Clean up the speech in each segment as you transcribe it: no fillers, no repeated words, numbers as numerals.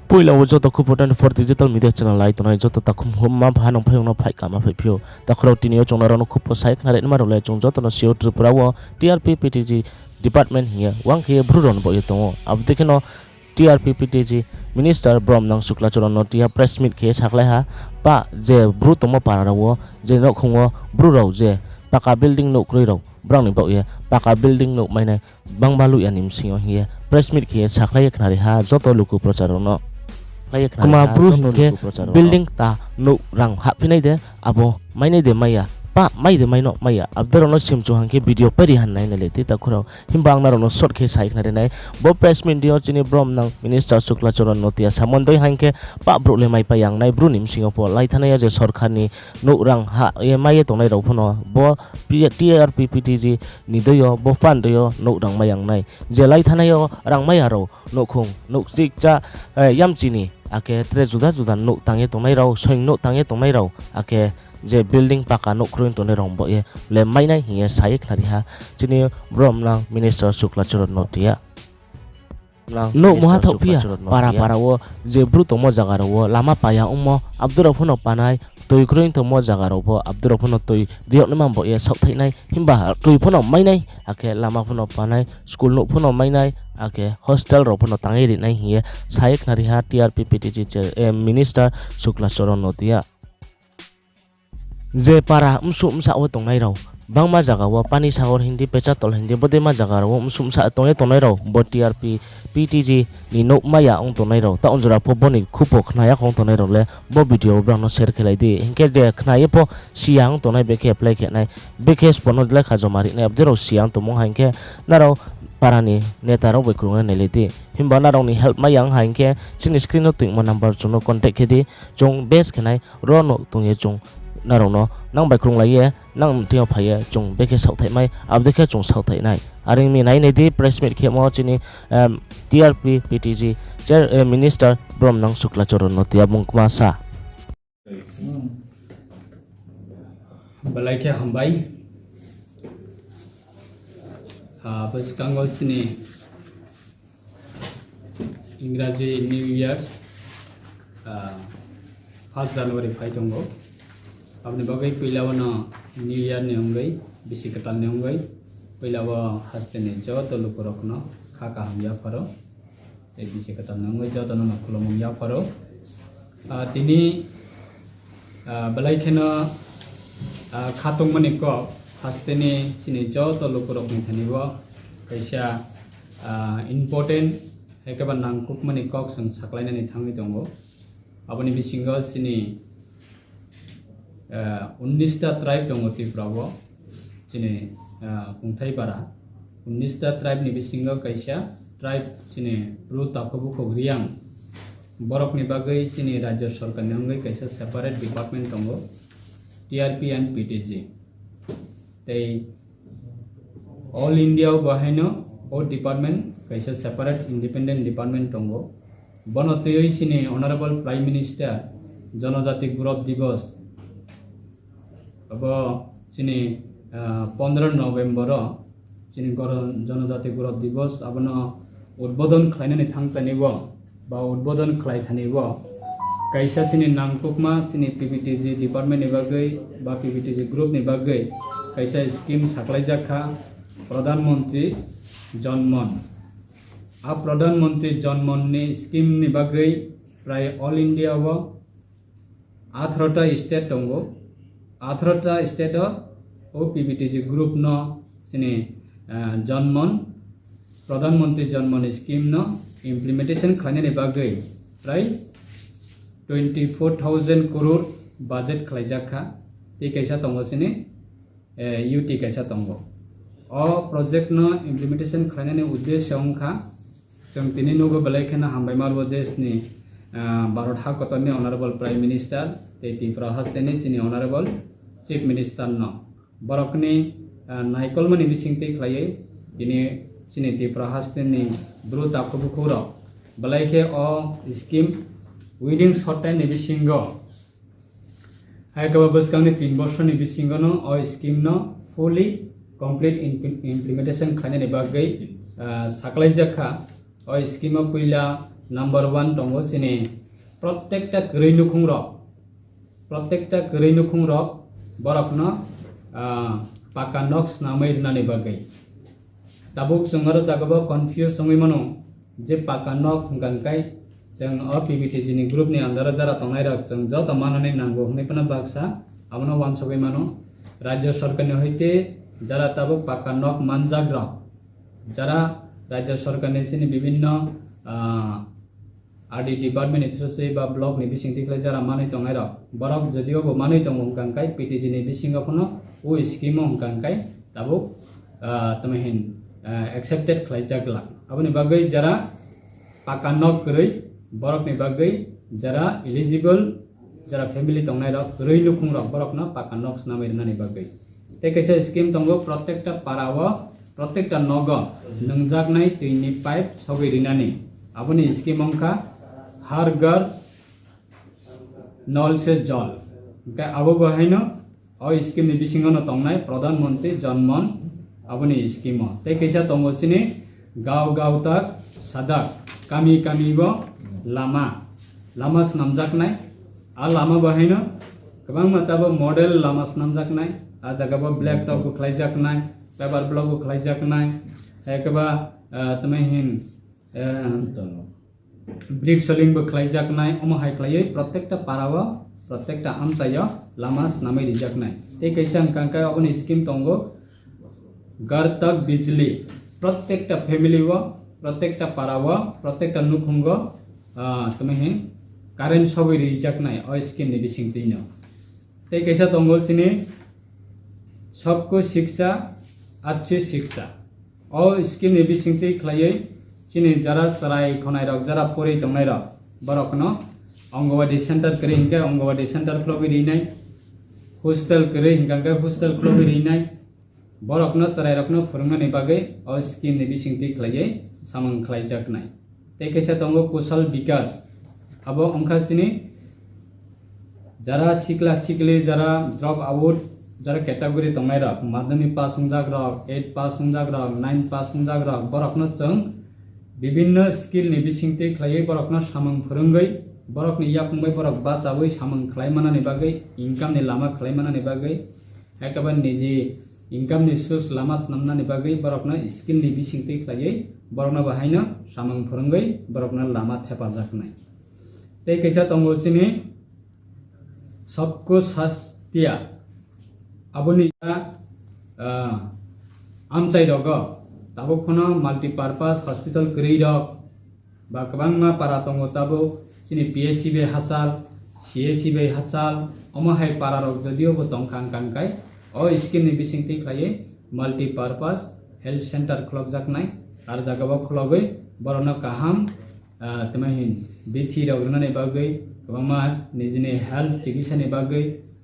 Puila wo joto kupotan for digital media channel lai tonai joto takum homma bhanong phayong no phai kama phai phio takhro tinio chongna rano kupo sai khare ma role chong joto no sio tripura wo TRP PTG department here wang ke bruron bo yetongo abdekeno TRP PTG minister Bromnang Sukla Choron tia press meet ke saklai ha pa je bru tomo pararawo je no khongo bru ro je paka building no kroi ro brang ni bo ye paka building no mai nai bang balu ya nim singo here press meet ke saklai khnari ha joto luku procharono kuma bru hingke building ta no rang hapinai de abo mainai de maya pa mai de mai no maya abdorono simchu hangke video pari han nai leti ta khuro himbang na rono short ke sai khna nai bo press meet dio chini brom nang minister Sukla Choron notia samondoi hangke pa bro le mai payang nai bru nim singapore lai thanaya je sarkarni no rang ha e mai to nai ro phono bo TRP PTG nidoyo bo fan doyo no rang mayang nai je lai thanayo rang maya ro no khung no chikcha yam chini ake tre juda juda no tange tonai rau soing no tange tonai rau ake je building paka no kruin tonai rong bo ye le mai nai hi sai khari ha chini brom nang minister Sukla Choron notia no moha thopia para wo je bru tomo jaga ro lama paya ummo abdurrahman panai toi kruin tomo jaga ro bo abdurrahman toi riok nam bo ye sok thai nai himba toi phono mai nai ake lama phono panai school no phono mai nai ake hostel ro phono tangai ri nai hi sai khari ha TRP PTG minister Sukla Choron notia je para umsa wo tongnai ro bangma jaga wo pani sagor hindi pecha tol hindi bodema jaga ro umsa tongai tonai ro bo TRP PTG ni no maya ong tonai ro ta onjora po boni khupo khnaya khong tonai ro le bo video brang no share khelai di hinke je khnaye po siang tonai beke apply khenai beke sponod le khajomari ne abdero siang tomong hanke naro parani netaro bekrunga neleti himbana rong ni help mayang hanke sin screen no ting mo number chuno contact khedi chong base khenai ro no tungye chong narong no nang baikrung lai ye nang tio phai chung beke sau thai mai abdeke chung sau thai nai aring mi nai nei di press meet khe mo chini TRP PTG chair minister Brom nang Sukla Choron notia bungkma sa balai ke hambai bas kanggo sini Ingraji New Year 1 January 5 tonggo अपने बागै पहिलाव न new year ने होंगै बिसि कताल ने होंगै पहिलाव हस्ते ने जो तो लुक रखनो खाका हम या फरो ए बिसि कताल ने होंगै जो तो न खुलम या फरो तिनी बलाइखेन खातंग मने को हस्ते ने सिनि जो तो लुक रखनि थनिबो कैसा इम्पोर्टेंट एकेबा नांगकुक मने कक जों साक्लायनानै थांनि दंगो अपने बिसिंगो सिनि 19टा ट्राइब दङ त्रिपुराव चिनि खुंथायपारा 19टा ट्राइब नि बिसिङाव कैसा ट्राइब चिनि ब्रु ताखोबु खग्रियां बरकनि बागै चिनि राज्य सरकारनि अनगायै कैसा सेपारेट डिपार्टमेन्ट दङ TRP एन्ड PTG तै ऑल इंडिया बाहायनो ओ डिपार्टमेन्ट कैसा सेपारेट इंडिपेंडेंट डिपार्टमेन्ट दङ बनतै चिनि ऑनरेबल प्राइम मिनिस्टर जनजाति गौरव दिवस अब चिनी 15 नवेम्बर चिनी जनजाति गौरव दिवस अब न उद्बोधन खालायनानै थांथानिबो बा उद्बोधन खालायथानिबो कैसा चिनी नांगकुकमा चिनी PPTG डिपार्टमेंट नि बागै बा PPTG ग्रुप नि बागै कैसा स्कीम साख्लायजाखा प्रधानमंत्री जनमन आ प्रधानमंत्री जनमन नि स्कीम नि बागै प्राय ऑल इंडिया व 18टा स्टेट दंगो 18टा स्टेट ओ PPTG ग्रुप न सिने जनमन प्रधानमंत्री जनमन स्कीम न इम्प्लीमेंटेशन खालायनायनि बागै प्राय 24,000 करोड़ बजेट खालायजाखा ते कैसा दंगो सिने UT कैसा दंगो अ प्रोजेक्ट न इम्प्लीमेंटेशन खालायनायनि उद्देश्य अंखा जों तिनि नुगो बलायखेना हामबाय मारबो देशनि भारत हाकतनि ऑनरेबल प्राइम मिनिस्टर ते त्रिपुरा हस्तेनि सिनि ऑनरेबल चीफ मिनिस्टर न बरकनि नायकलमनि बिसिंते खलायै दिनै सिनि त्रिपुरा हस्तेनि ब्रु ताखोबुखौर बलायखे अ स्कीम विदिन शॉर्ट टाइम नि बिसिंगो हायकबा बसकांनि 3 वर्षनि बिसिंगनो अ स्कीम न फुली कंप्लीट इम्प्लीमेंटेशन खालायनायनि बागै साख्लायजाखा अ स्कीमा पहिला number 1 tongo sini प्रत्येकटा गरै nukhung rok borokno paka nok snamai rinani bagai tabuk sungaro jagabo confuse sungui mano je paka nok hangkai jeng o PBTG ni group ni andara jara tongnai rok jeng joto manani nanggo hne pana baksa abono wansogoi mano rajya sarkar ni hoite jara tabuk paka nok manjak rok jara rajya sarkar ni sini bibinno RD department ithrosi ba block ni bisingti khlai jara manai tongnai rok borok jodio bo manai tong hangkai PTG ni bisingo kono o scheme hangkai tabuk tamahin accepted khlai jagla aboni bagai jara paka nok grai borok ni bagai jara eligible jara family tongnai rok grai nukhung rok borok na paka nok snamai rinani bagai te kaisa scheme tongo प्रत्येकटा parawo प्रत्येकटा nogo nungjaknai tuini pipe sogoi rinani aboni scheme ongkha har घर नल से जल abo bahaino o scheme ni bisingo no tongnai pradhan mantri janman aboni scheme te kaisa tongo sini gaw tak sadak kami bo lama snamjaknai a lama bahaino kabang matabo model lama snamjaknai a jaga bo black top ko khlaijaknai paper block ko khlaijaknai ekaba tamahin brick selling bo khlaijaknai omo hai khlaioi प्रत्येकटा parawo प्रत्येकटा amchayo lama snamai rijaknai te kaisa hangkai aboni scheme tongo घर तक बिजली प्रत्येकटा family wo प्रत्येकटा parawo प्रत्येकटा nukhungo tamahin current sogoi rijaknai o scheme ni bisingtino te kaisa tongo sini सबको शिक्षा अच्छी शिक्षा o scheme ni bisingti khlaioi chini jara sarai khonai rok jara pori tongnai rok borokno Ongowadi center kri hingga Ongowadi center klobi rinai hostel kri hingga hostel klobi rinai borokno sarai rokno phurungmani bagai o scheme ni bisingti khlaioi samang khlaijaknai te kaisa tongo kushal bikas abo ongkha sini jara sikla sikli jara drop out jara category tongnai rok madhyamik pass hungjak rok 8 pass hungjak rok 9 pass hungjak rok borokno chung bibinno skill ni bisingti khlaioi borokno samang phurungoi borokni yapungbai borok bachawoi samang khlaimanani bagai income ni lama khlaimanani bagai ekaba niji income ni source lama snamnani bagai borokno skill ni bisingti khlaioi borokno bahaino samang phurungoi borokno lama thepajaknai te kaisa tongo sini सबको स्वास्थ्य aboni amchai rogo tabo khono multipurpose hospital kri rok ba kabangma para tongo tabo sini PSC be hasal CSC be hasal omo hai para rok jodio bo tongkhang kangkai o scheme ni bisingti khlaiye multipurpose health center khlok jaknai ar jagao khlogoi borona kaham tamahin bithi rok runani bagai kabangma nijini health chikitsa ni bagai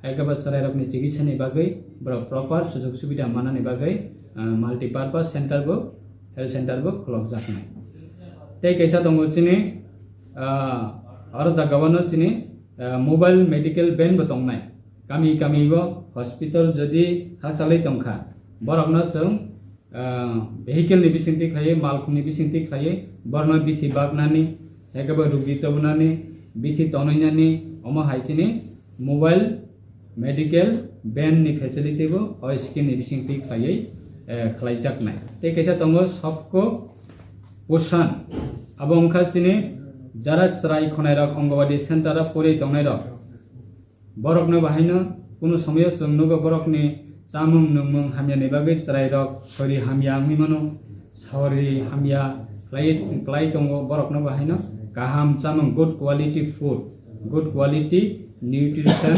ekaba sarai rok ni chikitsa ni bagai proper sujog subida manani bagai multipurpose center bo health center bo khlok jaknai te kaisa tongo sini aro jagawano sini mobile medical van bo tongnai kami bo hospital jodi hasalai tongkha borokno chung vehicle ni bisingti khlaiye malkhung ni bisingti khlaiye borno bithi bagnani ekaba rugi tobnani bithi tonainani omo haisini mobile medical van ni facility bo o scheme ni bisingti khlaiye khlaijaknai te kaisa tongo सबको पोषण abo ongkha sini jara chrai khonai rok Ongowadi center pori tongnai rok borokno bahaino kuno samoyo chungnugo borokni chamung nungmung hamya ni bagai chrai rok sori hamya angmi mano sori hamya klai tongo borokno bahaino kaham chamung good quality food good quality nutrition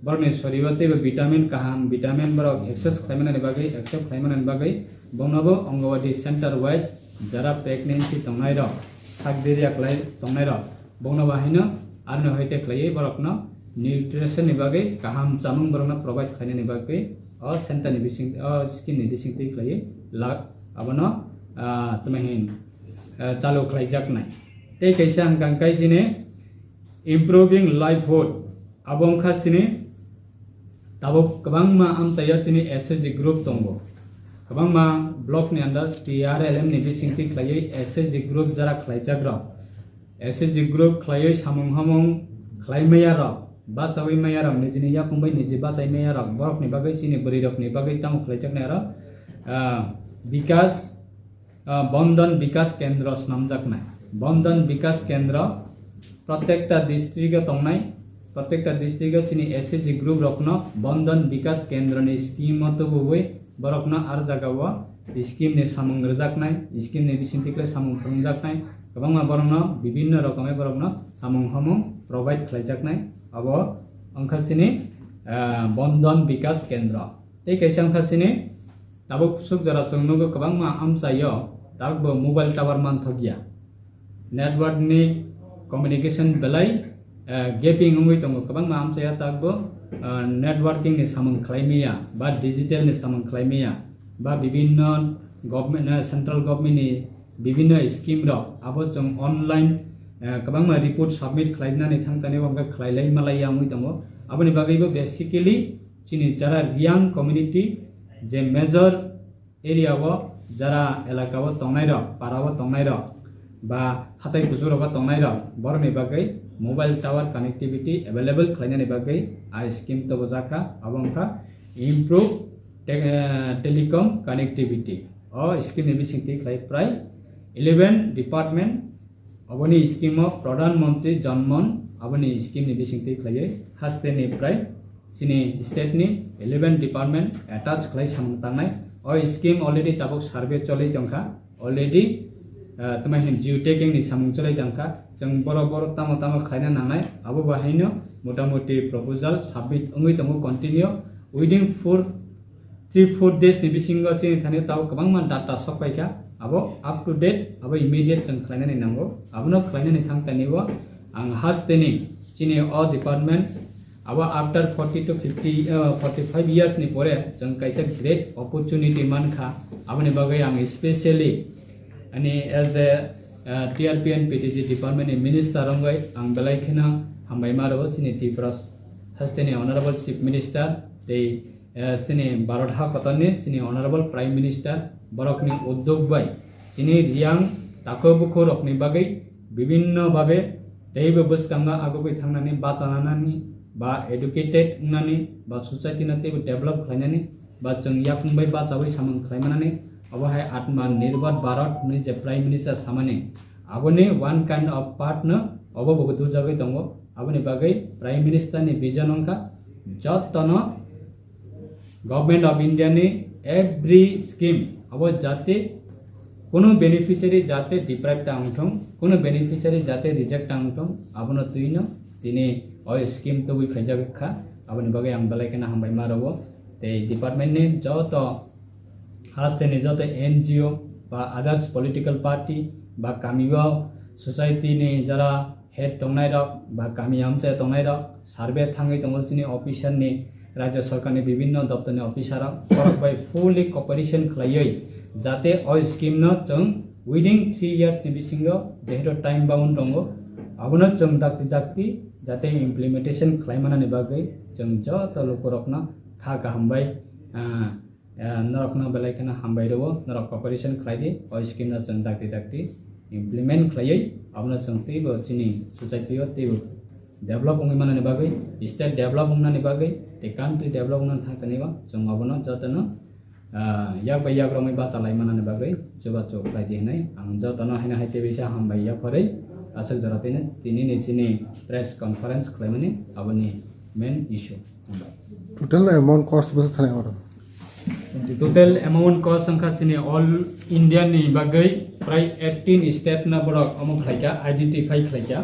borokni soribate ba vitamin kaham vitamin borok access khlaimani bagai accept khlaimani bagai bonabo Ongowadi center wise jara pregnancy tongnai rok sakdiria klai tongnai rok bongno bahaino arno hoite khlaiye borokno nutrition ni bagai kaham chamung borokno provide khlainani bagai o center ni bising o skin ni bisingti khlaiye lak abono tamahin chalu khlaijaknai te kaisa hangkai sini improving livelihood abo ongkha sini tabo kabangma amchaya sini SSG group tongo kabangma block ni andar TRLM ni bisingti khlaiye SSG group jara khlaijak rok SSG group khlaioi samung hamung khlaimaya rok basawi maya rok nijini yakungbai niji basai maya rok borok ni bagai chini buri rok ni bagai tamu khlaijaknai aro বিকাশ বন্ধন বিকাশ কেন্দ্র নামজাকনাই বন্ধন বিকাশ কেন্দ্র প্রত্যেকটা ডিস্ট্রিক্টে তংনাই প্রত্যেকটা ডিস্ট্রিক্টে চিনি SSG group রকন বন্ধন বিকাশ কেন্দ্র নি scheme মতো বই বরকন আর জায়গাও স্কিম নি সামং রজাকনাই স্কিম নি বিসিন্তিকলে সামং ফংজাকনাই গোबां বরকন বিভিন্ন রকমে বরকন সামং হামং প্রোভাইড খাইজাকনাই আব অংখাসিনি বন্ধন বিকাশ কেন্দ্র এই কাইসা অংখাসিনি Tabuk suk jara sungnugo kabang ma amsayo tagbo mobile tower man thogia network ni communication belai gaping ngui tongo kabang ma amsaya tagbo networking ni samang khlaimia ba digital ni samang khlaimia ba bibinno government central government ni bibinno scheme ro abo jong online kabang ma report submit khlaina ni thangtani wangka khlailai malai ngui tongo aboni bagaibo basically chini jara young community যে major এরিয়াও যারা এলাকাও তংনাই rock পারাও তংনাই rock বা হাতাই কুচুরক তংনাই রক বরনি বাগৈ mobile tower connectivity available খাইনানি বাগৈ আই স্কিম তো জাকা আবংকা ইমপ্রুভ টেলিকম কানেক্টিভিটি ও স্কিম নি বিসিংতি খাই প্রায় 11 ডিপার্টমেন্ট অবনি স্কিম প্রধানমন্ত্রী জনমন অবনি স্কিম নি বিসিংতি খাই হাস্তেনি প্রায় sini state ni 11 department attach khlai samung tangnai o scheme already tabuk survey cholai tongkha already tumai hin geotagging ni samung cholai tongkha jeng boro tamo khlaina nangnai abo bahaino motamoti proposal submit ongui tongo continue within 3-4 days ni bisingo chini thani taw kabang man data sokpaika abo up to date abo immediate jeng khlaina ni nango abono khlaina ni thangtani wo ang hasteni chini all department Aba after 40 to 45 years ni pore jeng kaisa great opportunity mankha abani bagai ang especially ani as a TRP and PTG department ni minister rangai ang belai khena hambai maro sini tipras hasteni honorable chief minister they sini barodha kotani sini honorable prime minister borokni uddog bai sini riang takobuko rokni bagai bibinno babe teibo buskanga agobai thangnani bachanani ba educated nani ba society na tebo develop khlainani ba jeng yakungbai ba chabai samang khlaimanani abahai atma nirbhar bharat ni je prime minister samane abone one kind of partner obobogo tu jagai tongo abone bagai prime minister ni vision ongka jotono government of India ni every scheme abo jate kono beneficiary jate deprived angthong kono beneficiary jate reject angthong abono tuino tini oi scheme to wi phaija kha aboni bagai ang balai kana hambai marawo te department ni joto haste ni joto NGO ba others political party ba kamiwa society ni jara head tongnai rok ba kami amse tongnai rok survey thangai tongosini officer ni rajya sarkar ni bibinno daptar ni officer rok by fully cooperation khlaioi jate oi scheme no jeng within 3 years ni bisingo jeheto time bound tongo abono jeng dakti jate implementation khlaimana ni bagai jeng joto lokorokna kha gahambai narokna belai kana hambai rewo narok cooperation khlaidi oi scheme na jeng dakti implement khlaiai abna jeng teibo chini society o teibo develop ongi mana ni bagai state develop ongna ni bagai the country develop ongna thangtani ba jeng abono jotono yak bai yak romai ba chalai mana ni bagai joba chok khlaidi hanai ang jotono haina haite bisa hambai ya phorai asal jaratene tini ni chini press conference khlaimani aboni main issue total amount cost basa thane oro total amount cost angka sini all India ni bagai prai 18 state na borok amok khlaika identify khlaika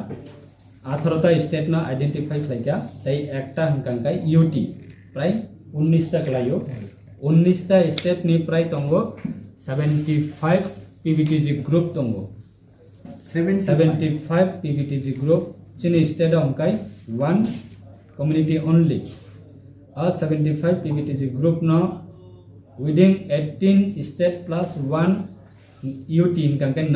18 ta state na identify khlaika tai ekta hangkai UT prai 19 ta klayo 19 ta state ni prai tongo 75 PBTG group tongo 75 PBTG group chini state hangkai one community only a 75 PBTG group no within 18 state plus 1 UT in kankan